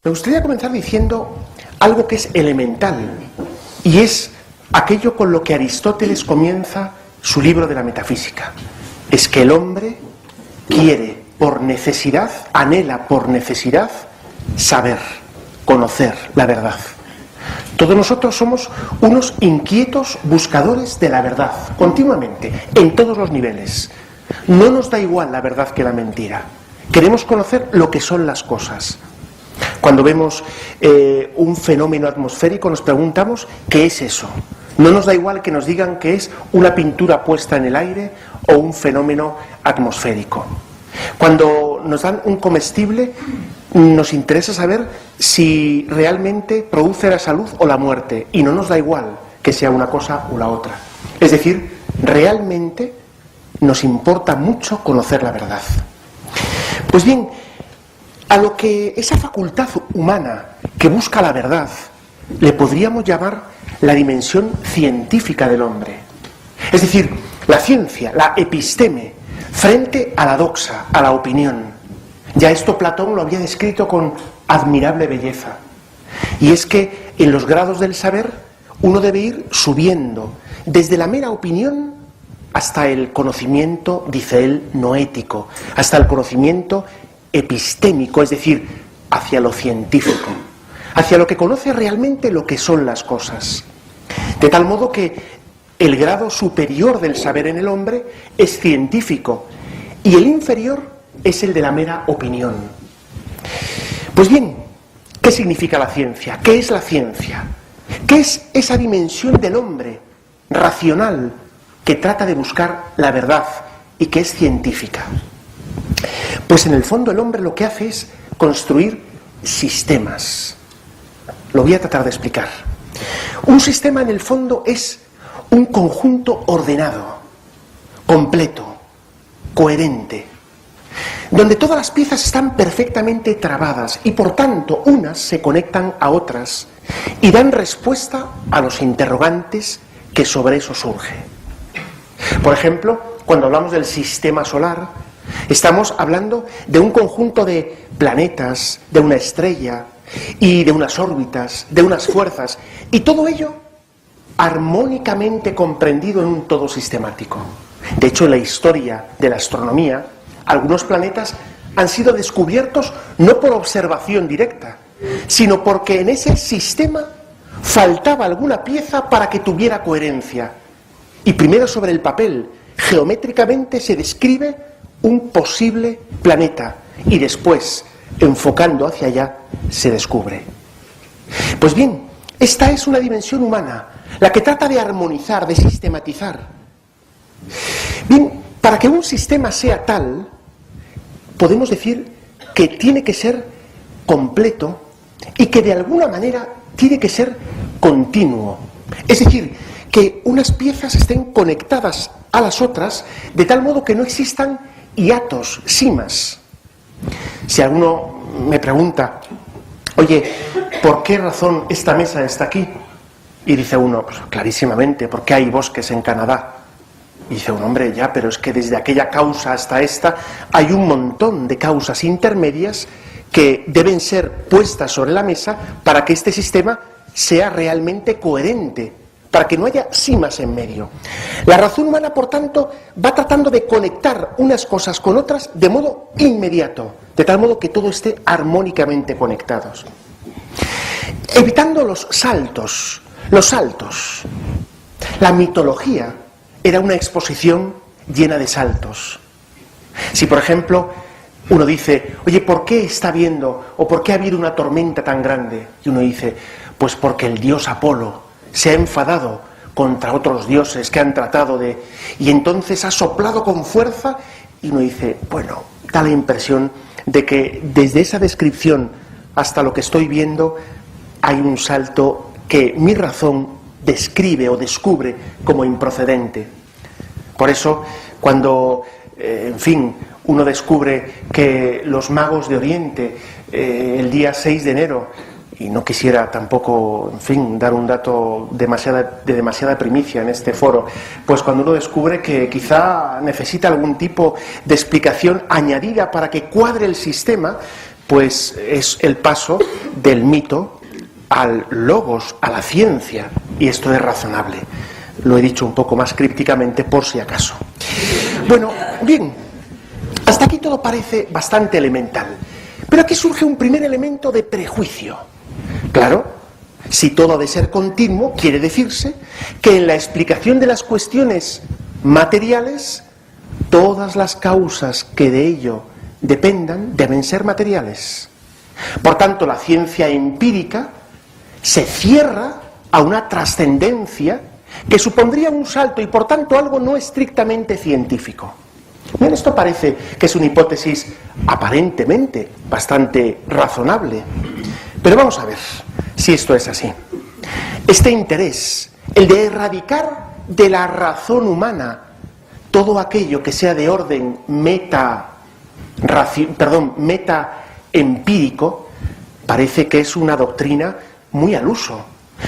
Me gustaría comenzar diciendo algo que es elemental, y es aquello con lo que Aristóteles comienza su libro de la metafísica. Es que el hombre quiere por necesidad, anhela por necesidad, saber, conocer la verdad. Todos nosotros somos unos inquietos buscadores de la verdad, continuamente, en todos los niveles. No nos da igual la verdad que la mentira. Queremos conocer lo que son las cosas. Cuando vemos un fenómeno atmosférico nos preguntamos ¿qué es eso? No nos da igual que nos digan que es una pintura puesta en el aire o un fenómeno atmosférico. Cuando nos dan un comestible nos interesa saber si realmente produce la salud o la muerte, y no nos da igual que sea una cosa o la otra. Es decir, realmente nos importa mucho conocer la verdad. Pues bien, a lo que esa facultad humana que busca la verdad le podríamos llamar la dimensión científica del hombre. Es decir, la ciencia, la episteme, frente a la doxa, a la opinión. Ya esto Platón lo había descrito con admirable belleza. Y es que en los grados del saber uno debe ir subiendo, desde la mera opinión hasta el conocimiento, dice él, noético, hasta el conocimiento epistémico, es decir, hacia lo científico, hacia lo que conoce realmente lo que son las cosas. De tal modo que el grado superior del saber en el hombre es científico y el inferior es el de la mera opinión. Pues bien, ¿qué significa la ciencia? ¿Qué es la ciencia? ¿Qué es esa dimensión del hombre racional que trata de buscar la verdad y que es científica? Pues en el fondo el hombre lo que hace es construir sistemas. Lo voy a tratar de explicar. Un sistema en el fondo es un conjunto ordenado, completo, coherente, donde todas las piezas están perfectamente trabadas y por tanto unas se conectan a otras y dan respuesta a los interrogantes que sobre eso surge. Por ejemplo, cuando hablamos del sistema solar, estamos hablando de un conjunto de planetas, de una estrella y de unas órbitas, de unas fuerzas, y todo ello armónicamente comprendido en un todo sistemático. De hecho, en la historia de la astronomía, algunos planetas han sido descubiertos no por observación directa, sino porque en ese sistema faltaba alguna pieza para que tuviera coherencia. Y primero sobre el papel, geométricamente se describe un posible planeta y después, enfocando hacia allá, se descubre. Pues bien, esta es una dimensión humana, la que trata de armonizar, de sistematizar. Bien, para que un sistema sea tal, podemos decir que tiene que ser completo y que de alguna manera tiene que ser continuo. Es decir, que unas piezas estén conectadas a las otras de tal modo que no existan hiatos, simas. Si alguno me pregunta, oye, ¿por qué razón esta mesa está aquí? Y dice uno, pues clarísimamente, porque hay bosques en Canadá. Y dice un hombre, ya, pero es que desde aquella causa hasta esta hay un montón de causas intermedias que deben ser puestas sobre la mesa para que este sistema sea realmente coherente, para que no haya simas en medio. La razón humana, por tanto, va tratando de conectar unas cosas con otras de modo inmediato, de tal modo que todo esté armónicamente conectados. Evitando los saltos. La mitología era una exposición llena de saltos. Si, por ejemplo, uno dice, oye, ¿por qué está habiendo, o por qué ha habido una tormenta tan grande? Y uno dice, pues porque el dios Apolo se ha enfadado contra otros dioses que han tratado de... y entonces ha soplado con fuerza, y uno dice, bueno, da la impresión de que desde esa descripción hasta lo que estoy viendo hay un salto que mi razón describe o descubre como improcedente. Por eso, cuando, uno descubre que los magos de Oriente, el día 6 de enero, y no quisiera tampoco, dar un dato de demasiada primicia en este foro, pues cuando uno descubre que quizá necesita algún tipo de explicación añadida para que cuadre el sistema, pues es el paso del mito al logos, a la ciencia, y esto es razonable. Lo he dicho un poco más crípticamente por si acaso. Bueno, bien, hasta aquí todo parece bastante elemental, pero aquí surge un primer elemento de prejuicio. Claro, si todo ha de ser continuo, quiere decirse que en la explicación de las cuestiones materiales, todas las causas que de ello dependan deben ser materiales. Por tanto, la ciencia empírica se cierra a una trascendencia que supondría un salto y por tanto algo no estrictamente científico. Bien, esto parece que es una hipótesis aparentemente bastante razonable, pero vamos a ver si esto es así. Este interés, el de erradicar de la razón humana todo aquello que sea de orden meta empírico, parece que es una doctrina muy al uso,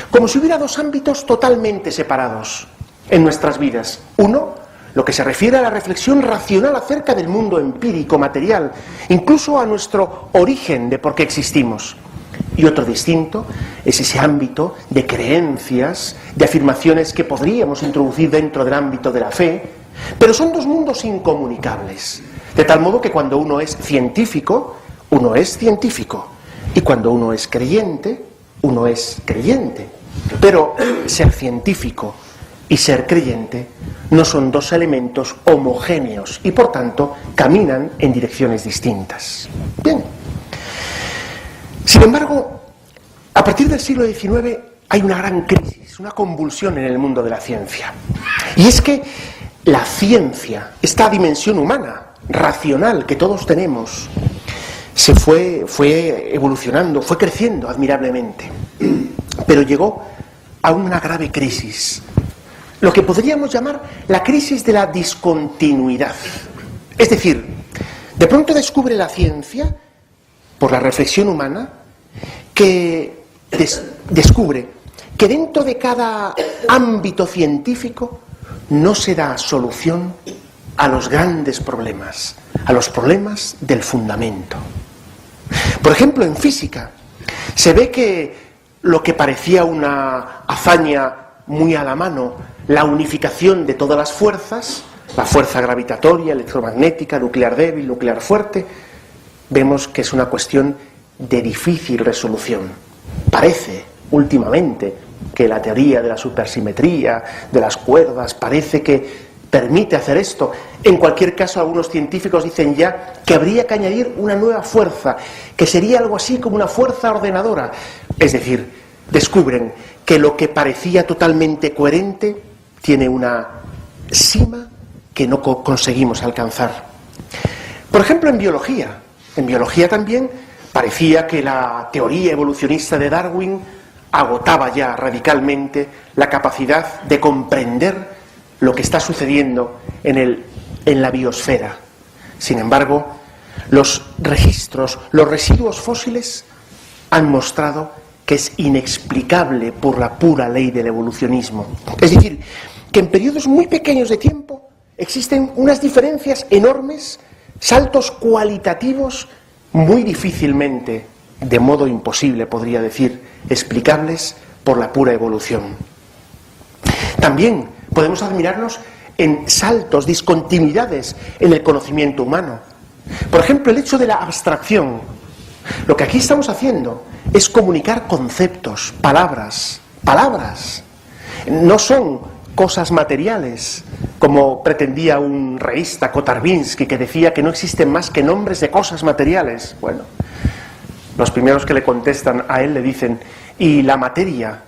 como si hubiera dos ámbitos totalmente separados en nuestras vidas. Uno, lo que se refiere a la reflexión racional acerca del mundo empírico, material, incluso a nuestro origen de por qué existimos. Y otro distinto es ese ámbito de creencias, de afirmaciones que podríamos introducir dentro del ámbito de la fe, pero son dos mundos incomunicables. De tal modo que cuando uno es científico, uno es científico. Y cuando uno es creyente, uno es creyente. Pero ser científico y ser creyente no son dos elementos homogéneos y por tanto caminan en direcciones distintas. Bien. Sin embargo, a partir del siglo XIX hay una gran crisis, una convulsión en el mundo de la ciencia. Y es que la ciencia, esta dimensión humana, racional que todos tenemos, fue evolucionando, fue creciendo admirablemente, pero llegó a una grave crisis, lo que podríamos llamar la crisis de la discontinuidad. Es decir, de pronto descubre la ciencia, por la reflexión humana, que descubre que dentro de cada ámbito científico no se da solución a los grandes problemas, a los problemas del fundamento. Por ejemplo, en física, se ve que lo que parecía una hazaña muy a la mano, la unificación de todas las fuerzas, la fuerza gravitatoria, electromagnética, nuclear débil, nuclear fuerte, vemos que es una cuestión de difícil resolución. Parece, últimamente, que la teoría de la supersimetría, de las cuerdas, parece que permite hacer esto. En cualquier caso, algunos científicos dicen ya que habría que añadir una nueva fuerza, que sería algo así como una fuerza ordenadora. Es decir, descubren que lo que parecía totalmente coherente tiene una cima que no conseguimos alcanzar. Por ejemplo, en biología también parecía que la teoría evolucionista de Darwin agotaba ya radicalmente la capacidad de comprender lo que está sucediendo en la biosfera. Sin embargo, los registros, los residuos fósiles han mostrado que es inexplicable por la pura ley del evolucionismo. Es decir, que en periodos muy pequeños de tiempo existen unas diferencias enormes, saltos cualitativos muy difícilmente, de modo imposible podría decir, explicables por la pura evolución. También podemos admirarnos en saltos, discontinuidades en el conocimiento humano. Por ejemplo, el hecho de la abstracción. Lo que aquí estamos haciendo es comunicar conceptos, palabras. No son cosas materiales, como pretendía un reísta, Kotarbinsky, que decía que no existen más que nombres de cosas materiales. Bueno, los primeros que le contestan a él le dicen, ¿y la materia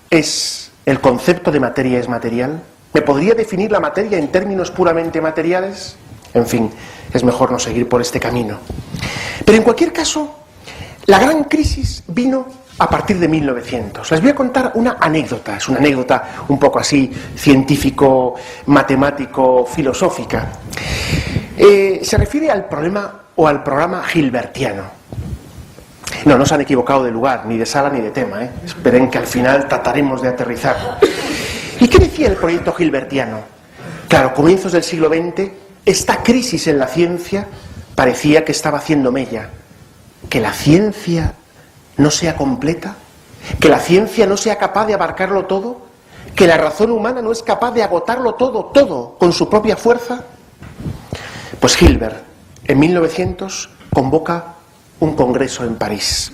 es, el concepto de materia es material? ¿Me podría definir la materia en términos puramente materiales? En fin, es mejor no seguir por este camino. Pero en cualquier caso, la gran crisis vino a partir de 1900. Les voy a contar una anécdota, es una anécdota un poco así científico, matemático, filosófica. Se refiere al problema o al programa Hilbertiano. No se han equivocado de lugar, ni de sala ni de tema, ¿eh? Esperen que al final trataremos de aterrizar. ¿Y qué decía el proyecto Hilbertiano? Claro, comienzos del siglo XX, esta crisis en la ciencia parecía que estaba haciendo mella. que la ciencia no sea completa, que la ciencia no sea capaz de abarcarlo todo, que la razón humana no es capaz de agotarlo todo con su propia fuerza. Pues Hilbert, en 1900, convoca un congreso en París,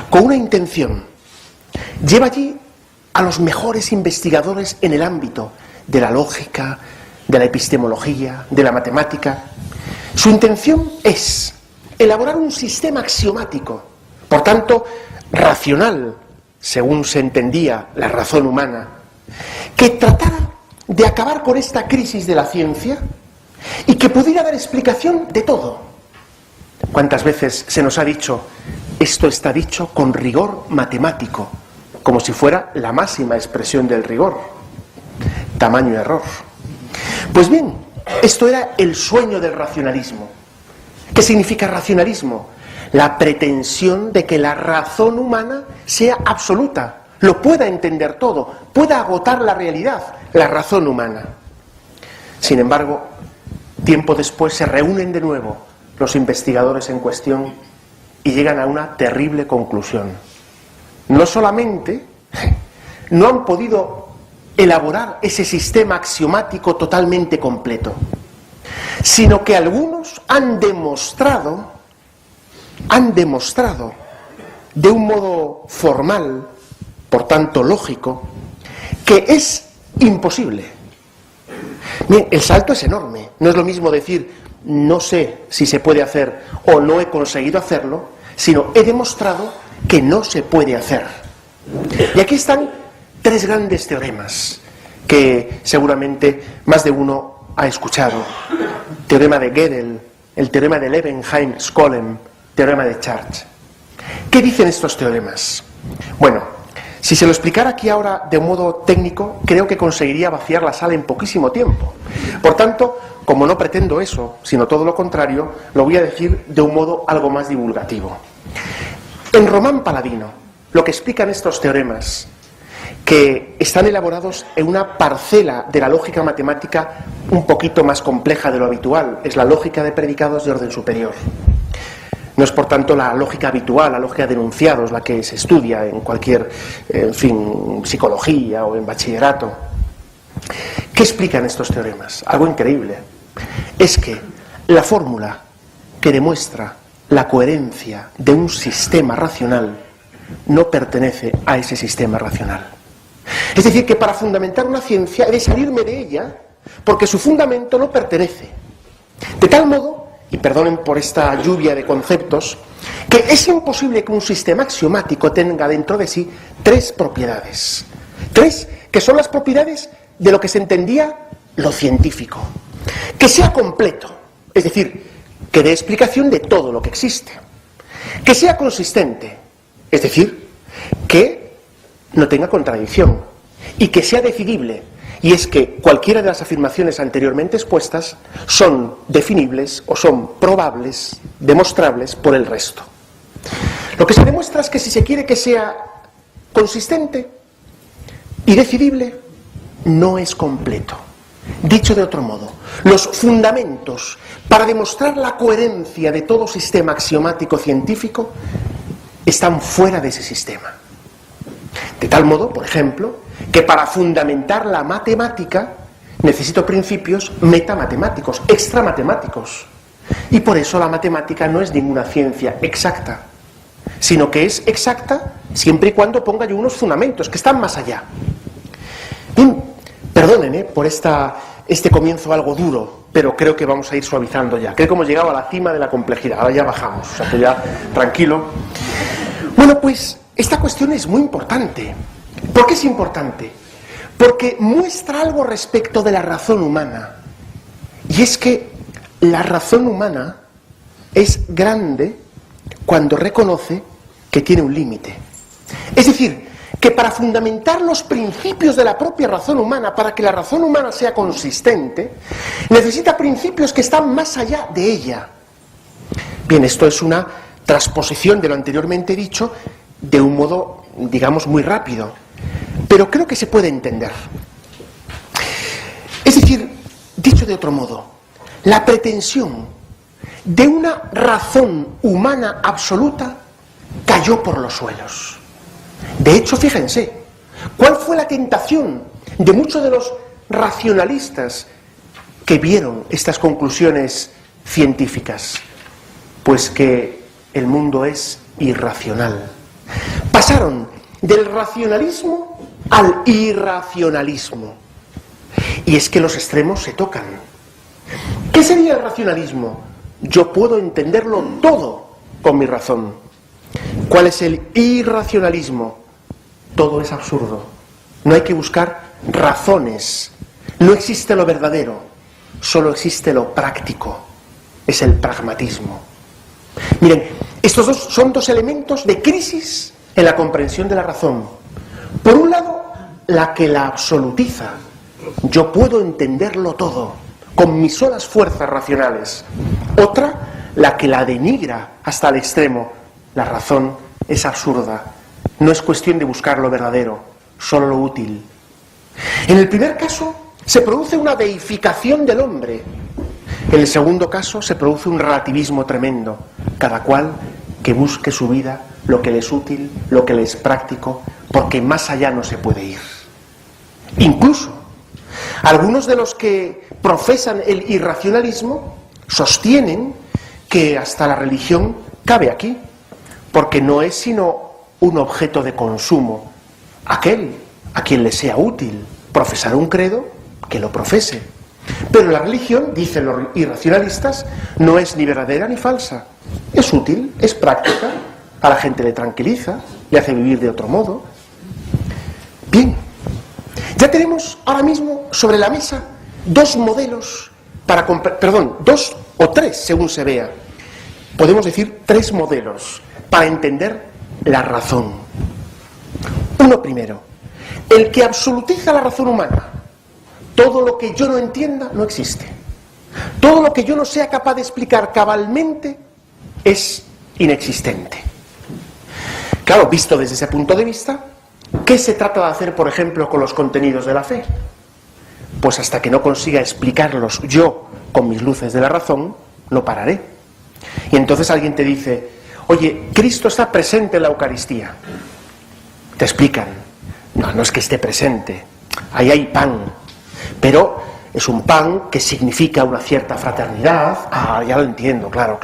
con una intención. Lleva allí a los mejores investigadores en el ámbito de la lógica, de la epistemología, de la matemática. Su intención es elaborar un sistema axiomático, por tanto, racional, según se entendía la razón humana, que tratara de acabar con esta crisis de la ciencia y que pudiera dar explicación de todo. ¿Cuántas veces se nos ha dicho, esto está dicho con rigor matemático, como si fuera la máxima expresión del rigor? Tamaño error. Pues bien, esto era el sueño del racionalismo. ¿Qué significa racionalismo? La pretensión de que la razón humana sea absoluta, lo pueda entender todo, pueda agotar la realidad, la razón humana. Sin embargo, tiempo después se reúnen de nuevo los investigadores en cuestión y llegan a una terrible conclusión. No solamente no han podido elaborar ese sistema axiomático totalmente completo, sino que algunos han demostrado de un modo formal, por tanto lógico, que es imposible. Bien, el salto es enorme. No es lo mismo decir no sé si se puede hacer o no he conseguido hacerlo, sino he demostrado que no se puede hacer. Y aquí están tres grandes teoremas que seguramente más de uno ha escuchado. Teorema de Gödel, el teorema de Levenheim-Skolem, teorema de Church. ¿Qué dicen estos teoremas? Bueno, si se lo explicara aquí ahora de un modo técnico, creo que conseguiría vaciar la sala en poquísimo tiempo. Por tanto, como no pretendo eso, sino todo lo contrario, lo voy a decir de un modo algo más divulgativo. En Román Paladino, lo que explican estos teoremas, que están elaborados en una parcela de la lógica matemática un poquito más compleja de lo habitual, es la lógica de predicados de orden superior. No es, por tanto, la lógica habitual, la lógica de enunciados, la que se estudia en cualquier, psicología o en bachillerato. ¿Qué explican estos teoremas? Algo increíble. Es que la fórmula que demuestra la coherencia de un sistema racional no pertenece a ese sistema racional. Es decir, que para fundamentar una ciencia he de salirme de ella porque su fundamento no pertenece. De tal modo, y perdonen por esta lluvia de conceptos, que es imposible que un sistema axiomático tenga dentro de sí tres propiedades. Tres que son las propiedades de lo que se entendía lo científico. Que sea completo, es decir, que dé explicación de todo lo que existe. Que sea consistente, es decir, que no tenga contradicción. Y que sea decidible. Y es que cualquiera de las afirmaciones anteriormente expuestas son definibles o son probables, demostrables por el resto. Lo que se demuestra es que si se quiere que sea consistente y decidible, no es completo. Dicho de otro modo, los fundamentos para demostrar la coherencia de todo sistema axiomático científico están fuera de ese sistema. De tal modo, por ejemplo, que para fundamentar la matemática necesito principios metamatemáticos, extramatemáticos. Y por eso la matemática no es ninguna ciencia exacta, sino que es exacta siempre y cuando ponga yo unos fundamentos que están más allá. Bien, perdonen por este comienzo algo duro, pero creo que vamos a ir suavizando ya. Creo que hemos llegado a la cima de la complejidad, ahora ya bajamos, o sea que ya tranquilo. Bueno, pues esta cuestión es muy importante. ¿Por qué es importante? Porque muestra algo respecto de la razón humana. Y es que la razón humana es grande cuando reconoce que tiene un límite. Es decir, que para fundamentar los principios de la propia razón humana, para que la razón humana sea consistente, necesita principios que están más allá de ella. Bien, esto es una transposición de lo anteriormente dicho de un modo, digamos, muy rápido, pero creo que se puede entender. Es decir, dicho de otro modo, la pretensión de una razón humana absoluta cayó por los suelos. De hecho, fíjense, ¿cuál fue la tentación de muchos de los racionalistas que vieron estas conclusiones científicas? Pues que el mundo es irracional. Pasaron del racionalismo al irracionalismo. Y es que los extremos se tocan. ¿Qué sería el racionalismo? Yo puedo entenderlo todo con mi razón. ¿Cuál es el irracionalismo? Todo es absurdo. No hay que buscar razones. No existe lo verdadero, solo existe lo práctico. Es el pragmatismo. Miren, estos dos son dos elementos de crisis en la comprensión de la razón. Por un lado, la que la absolutiza. Yo puedo entenderlo todo, con mis solas fuerzas racionales. Otra, la que la denigra hasta el extremo. La razón es absurda. No es cuestión de buscar lo verdadero, solo lo útil. En el primer caso, se produce una deificación del hombre. En el segundo caso, se produce un relativismo tremendo. Cada cual que busque su vida, lo que le es útil, lo que le es práctico, porque más allá no se puede ir. Incluso, algunos de los que profesan el irracionalismo sostienen que hasta la religión cabe aquí, porque no es sino un objeto de consumo. Aquel a quien le sea útil profesar un credo, que lo profese. Pero la religión, dicen los irracionalistas, no es ni verdadera ni falsa. Es útil, es práctica, a la gente le tranquiliza, le hace vivir de otro modo. Bien, ya tenemos ahora mismo sobre la mesa dos modelos para dos o tres, según se vea. Podemos decir tres modelos para entender la razón. Uno primero, el que absolutiza la razón humana. Todo lo que yo no entienda no existe. Todo lo que yo no sea capaz de explicar cabalmente es inexistente. Claro, visto desde ese punto de vista, ¿qué se trata de hacer, por ejemplo, con los contenidos de la fe? Pues hasta que no consiga explicarlos yo con mis luces de la razón, no pararé. Y entonces alguien te dice, oye, Cristo está presente en la Eucaristía. Te explican, no es que esté presente, ahí hay pan, pero es un pan que significa una cierta fraternidad. Ah, ya lo entiendo, claro.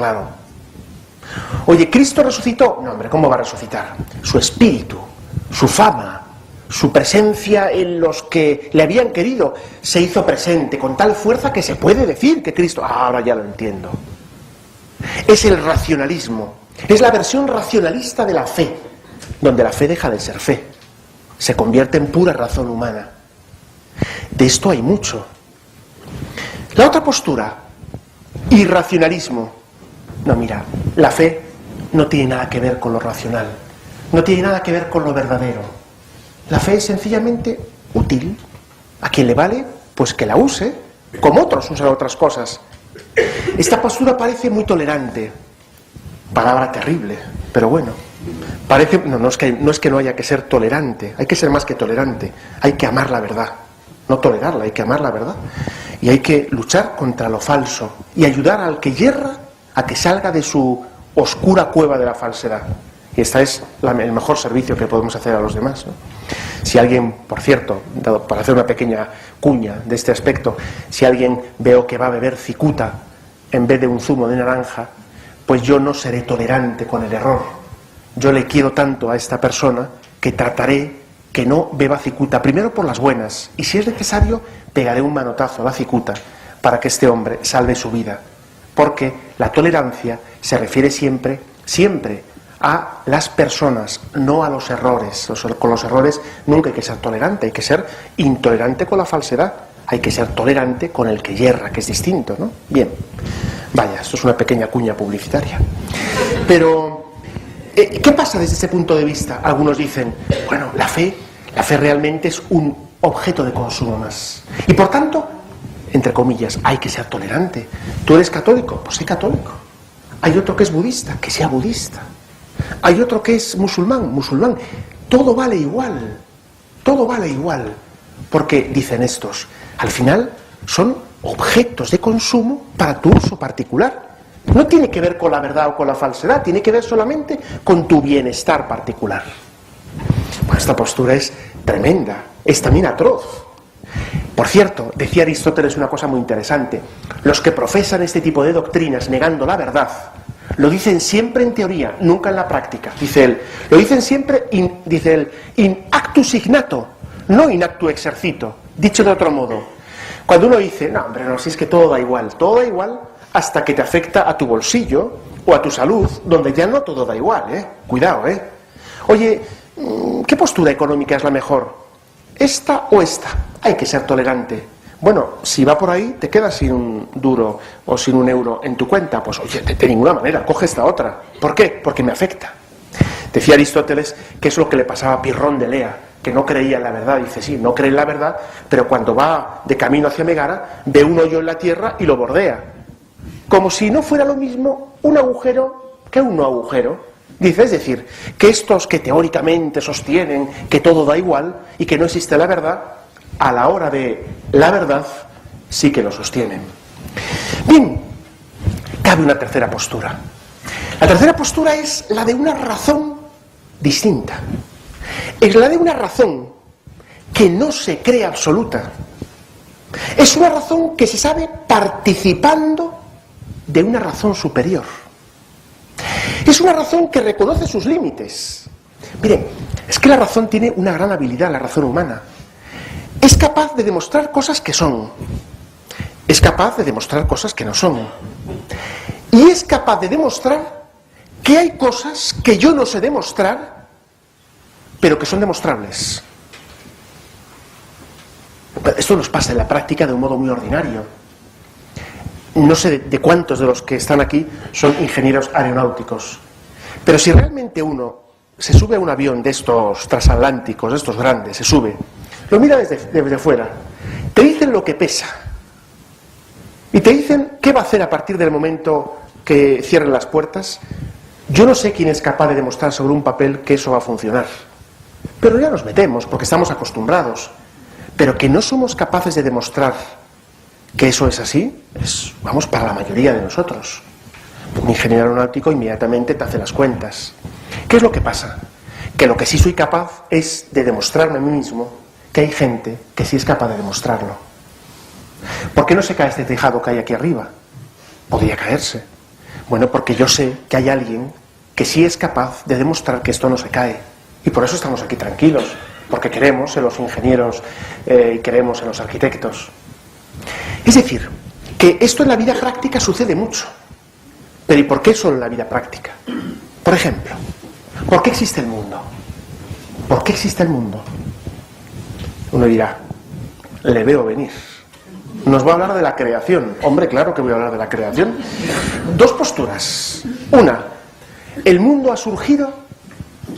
Oye, ¿Cristo resucitó? No, hombre, ¿cómo va a resucitar? Su espíritu, su fama, su presencia en los que le habían querido, se hizo presente con tal fuerza que se puede decir que Cristo... Ah, ahora ya lo entiendo. Es el racionalismo, es la versión racionalista de la fe, donde la fe deja de ser fe, se convierte en pura razón humana. De esto hay mucho. La otra postura, irracionalismo. No, mira, la fe no tiene nada que ver con lo racional, no tiene nada que ver con lo verdadero. La fe es sencillamente útil. A quien le vale, pues que la use, como otros usan otras cosas. Esta postura parece muy tolerante, palabra terrible, pero bueno, parece, no es que no haya que ser tolerante, hay que ser más que tolerante, hay que amar la verdad, no tolerarla, hay que amar la verdad, y hay que luchar contra lo falso y ayudar al que yerra a que salga de su oscura cueva de la falsedad. Y este es el mejor servicio que podemos hacer a los demás, ¿no? Si alguien, por cierto, para hacer una pequeña cuña de este aspecto, si alguien veo que va a beber cicuta en vez de un zumo de naranja, pues yo no seré tolerante con el error. Yo le quiero tanto a esta persona que trataré que no beba cicuta, primero por las buenas, y si es necesario, pegaré un manotazo a la cicuta para que este hombre salve su vida. Porque la tolerancia se refiere siempre a las personas, no a los errores. Con los errores nunca hay que ser tolerante, hay que ser intolerante con la falsedad, hay que ser tolerante con el que yerra, que es distinto, ¿no? Bien, vaya, esto es una pequeña cuña publicitaria. Pero, ¿qué pasa desde ese punto de vista? Algunos dicen, bueno, la fe realmente es un objeto de consumo más. Y por tanto, entre comillas, hay que ser tolerante. ¿Tú eres católico? Pues sé católico. Hay otro que es budista, que sea budista. Hay otro que es musulmán. Todo vale igual, porque dicen estos, al final son objetos de consumo para tu uso particular, No tiene que ver con la verdad o con la falsedad, tiene que ver solamente con tu bienestar particular. Pues esta postura es tremenda, es también atroz. Por cierto, decía Aristóteles una cosa muy interesante: los que profesan este tipo de doctrinas negando la verdad, lo dicen siempre en teoría, nunca en la práctica, dice él. Lo dicen siempre, dice él, in actu signato, no in actu exercito. Dicho de otro modo, cuando uno dice, no, hombre, no, si es que todo da igual hasta que te afecta a tu bolsillo o a tu salud, donde ya no todo da igual, cuidado, Oye, ¿qué postura económica es la mejor? ¿Esta o esta? Hay que ser tolerante. Bueno, si va por ahí, te quedas sin un duro o sin un euro en tu cuenta. Pues oye, de ninguna manera, coge esta otra. ¿Por qué? Porque me afecta. Decía Aristóteles que es lo que le pasaba a Pirrón de Lea, que no creía en la verdad. Dice, sí, no cree en la verdad, pero cuando va de camino hacia Megara, ve un hoyo en la tierra y lo bordea. Como si no fuera lo mismo un agujero que un no agujero. Dice, es decir, que estos que teóricamente sostienen que todo da igual y que no existe la verdad, a la hora de la verdad sí que lo sostienen. Bien, cabe una tercera postura. La tercera postura es la de una razón distinta. Es la de una razón que no se cree absoluta. Es una razón que se sabe participando de una razón superior. Es una razón que reconoce sus límites. Miren, es que la razón tiene una gran habilidad, la razón humana. Es capaz de demostrar cosas que son. Es capaz de demostrar cosas que no son. Y es capaz de demostrar que hay cosas que yo no sé demostrar, pero que son demostrables. Esto nos pasa en la práctica de un modo muy ordinario. No sé de cuántos de los que están aquí son ingenieros aeronáuticos, pero si realmente uno se sube a un avión de estos transatlánticos, de estos grandes, se sube, lo mira desde fuera, te dicen lo que pesa y te dicen qué va a hacer a partir del momento que cierren las puertas. Yo no sé quién es capaz de demostrar sobre un papel que eso va a funcionar, pero ya nos metemos porque estamos acostumbrados. Pero que no somos capaces de demostrar que eso es así, vamos, para la mayoría de nosotros. Un ingeniero aeronáutico inmediatamente te hace las cuentas. ¿Qué es lo que pasa? Que lo que sí soy capaz es de demostrarme a mí mismo que hay gente que sí es capaz de demostrarlo. ¿Por qué no se cae este tejado que hay aquí arriba? Podría caerse. Bueno, porque yo sé que hay alguien que sí es capaz de demostrar que esto no se cae. Y por eso estamos aquí tranquilos, porque creemos en los ingenieros y creemos en los arquitectos. Es decir, que esto en la vida práctica sucede mucho. Pero ¿y por qué solo en la vida práctica? Por ejemplo, ¿por qué existe el mundo? ¿Por qué existe el mundo? Uno dirá, le veo venir. Nos va a hablar de la creación. Hombre, claro que voy a hablar de la creación. Dos posturas. Una, el mundo ha surgido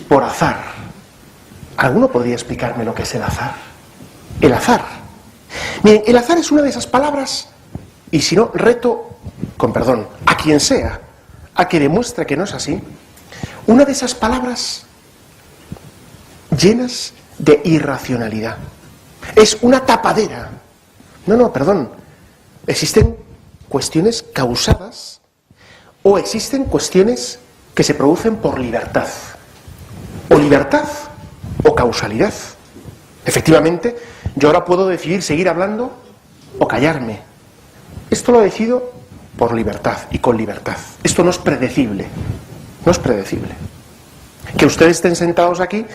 por azar. ¿Alguno podría explicarme lo que es el azar? El azar. Miren, el azar es una de esas palabras, y si no, reto, con perdón, a quien sea, a que demuestre que no es así, una de esas palabras llenas de irracionalidad. Es una tapadera. No, perdón. Existen cuestiones causadas o existen cuestiones que se producen por libertad. O libertad o causalidad. Efectivamente, yo ahora puedo decidir seguir hablando o callarme. Esto lo decido por libertad y con libertad. Esto no es predecible. No es predecible. Que ustedes estén sentados aquí,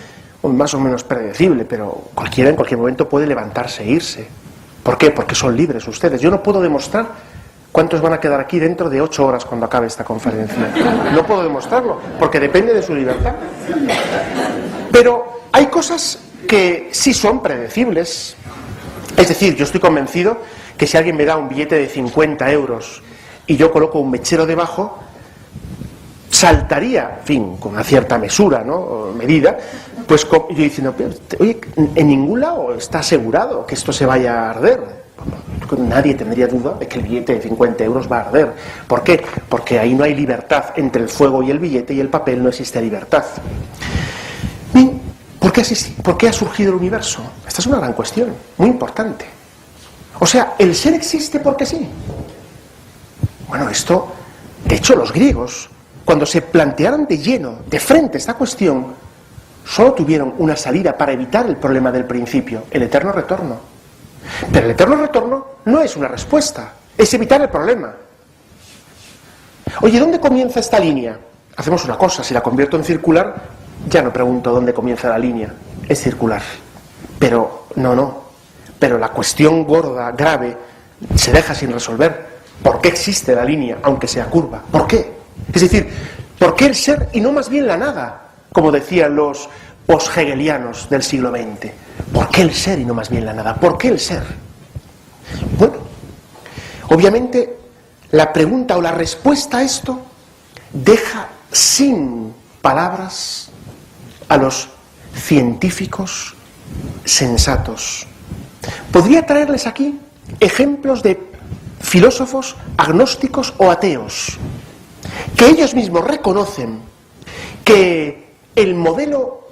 más o menos predecible, pero cualquiera en cualquier momento puede levantarse e irse. ¿Por qué? Porque son libres ustedes. Yo no puedo demostrar cuántos van a quedar aquí dentro de 8 horas cuando acabe esta conferencia. No puedo demostrarlo, porque depende de su libertad. Pero hay cosas que sí son predecibles. Es decir, yo estoy convencido que si alguien me da un billete de 50 euros y yo coloco un mechero debajo, saltaría, en fin, con una cierta mesura, ¿no? O medida, pues yo diciendo, oye, en ningún lado está asegurado que esto se vaya a arder. Nadie tendría duda de que el billete de 50 euros va a arder. ¿Por qué? Porque ahí no hay libertad entre el fuego y el billete, y el papel no existe libertad. Bien, ¿por qué ha surgido el universo? Esta es una gran cuestión, muy importante. O sea, ¿el ser existe porque sí? Bueno, esto De hecho, los griegos, cuando se plantearon de lleno, de frente esta cuestión, solo tuvieron una salida para evitar el problema del principio, el eterno retorno. Pero el eterno retorno no es una respuesta, es evitar el problema. Oye, ¿dónde comienza esta línea? Hacemos una cosa, si la convierto en circular, ya no pregunto dónde comienza la línea, es circular. Pero pero la cuestión gorda, grave, se deja sin resolver. ¿Por qué existe la línea, aunque sea curva? ¿Por qué? Es decir, ¿por qué el ser y no más bien la nada? Como decían los post-hegelianos del siglo XX. ¿Por qué el ser y no más bien la nada? ¿Por qué el ser? Bueno, obviamente la pregunta o la respuesta a esto deja sin palabras a los científicos sensatos. Podría traerles aquí ejemplos de filósofos agnósticos o ateos, que ellos mismos reconocen que el modelo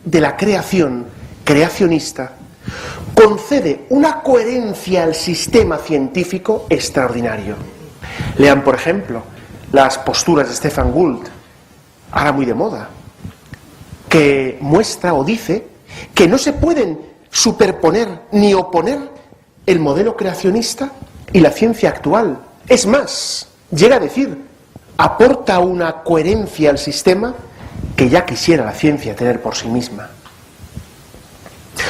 de la creación creacionista concede una coherencia al sistema científico extraordinario. Lean, por ejemplo, las posturas de Stefan Gould, ahora muy de moda, que muestra o dice que no se pueden superponer ni oponer el modelo creacionista y la ciencia actual. Es más, llega a decir, aporta una coherencia al sistema que ya quisiera la ciencia tener por sí misma.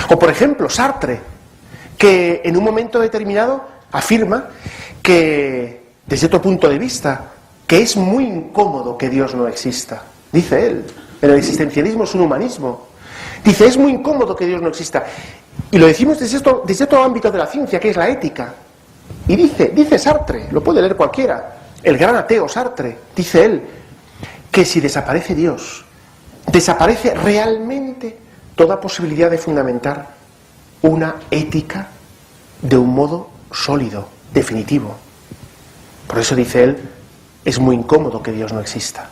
O por ejemplo, Sartre, que en un momento determinado afirma que, desde otro punto de vista, que es muy incómodo que Dios no exista. Dice él, el existencialismo es un humanismo. Dice, es muy incómodo que Dios no exista. Y lo decimos desde otro ámbito de la ciencia, que es la ética. Y dice Sartre, lo puede leer cualquiera, el gran ateo Sartre, dice él, que si desaparece Dios, desaparece realmente toda posibilidad de fundamentar una ética de un modo sólido, definitivo. Por eso dice él, es muy incómodo que Dios no exista.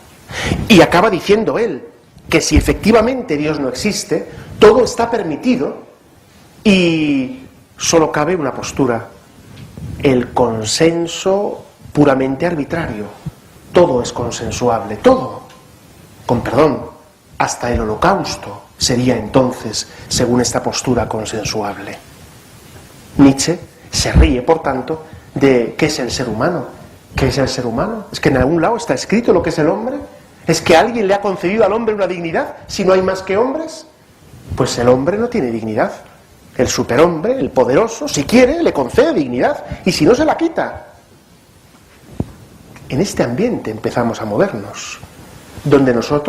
Y acaba diciendo él que si efectivamente Dios no existe, todo está permitido y solo cabe una postura: el consenso puramente arbitrario. Todo es consensuable, todo. Con perdón, hasta el holocausto sería entonces, según esta postura, consensuable. Nietzsche se ríe, por tanto, de ¿qué es el ser humano? ¿Qué es el ser humano? ¿Es que en algún lado está escrito lo que es el hombre? ¿Es que alguien le ha concedido al hombre una dignidad si no hay más que hombres? Pues el hombre no tiene dignidad. El superhombre, el poderoso, si quiere, le concede dignidad, y si no, se la quita. En este ambiente empezamos a movernos, donde nosotros